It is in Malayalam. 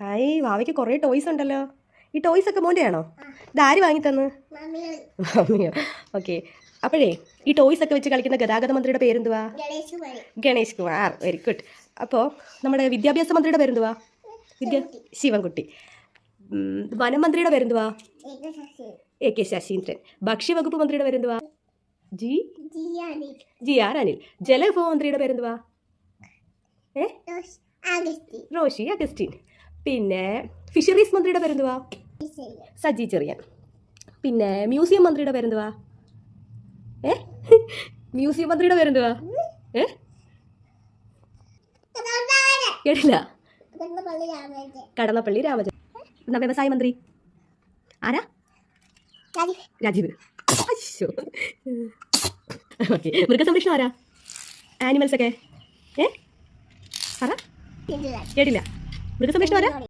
ഹായ് വാവയ്ക്ക് കുറേ ടോയ്സ് ഉണ്ടല്ലോ. ഈ ടോയ്സ് ഒക്കെ മോൻ്റെ ആണോ? ഇതാര് വാങ്ങി തന്ന്? മമ്മിയോ? ഓക്കെ. അപ്പോഴേ ഈ ടോയ്സ് ഒക്കെ വെച്ച് കളിക്കുന്ന ഗതാഗത മന്ത്രിയുടെ പേരെന്തുവാ? ഗണേഷ് കുമാർ. Very good. അപ്പോൾ നമ്മുടെ വിദ്യാഭ്യാസ മന്ത്രിയുടെ പേരെന്തുവാ? ശിവൻകുട്ടി. വനം മന്ത്രിയുടെ പേരെന്തുവാ? AK ശശീന്ദ്രൻ. ഭക്ഷ്യവകുപ്പ് മന്ത്രിയുടെ പേരെന്തുവാ? G R Anil. ജലവിഭവ മന്ത്രിയുടെ പേരെന്തുവാ? റോഷി അഗസ്റ്റിൻ. പിന്നെ ഫിഷറീസ് മന്ത്രിയുടെ പേരെന്തുവാ? സജി ചെറിയാൻ. പിന്നെ മ്യൂസിയം മന്ത്രിയുടെ പേരെന്തുവാ? മ്യൂസിയം മന്ത്രിയുടെ പേരെന്തുവാ? കേട്ടില്ല. കടന്നപ്പള്ളി രാമചന്ദ്രൻ. എന്നാ വ്യവസായ മന്ത്രി ആരാ? രാജീവ്. ഓക്കെ. മൃഗസംരക്ഷണം ആരാ? ആനിമൽസ് ഒക്കെ പറ. കേട്ടില്ല. മൃഗസംരക്ഷണം ആരാ?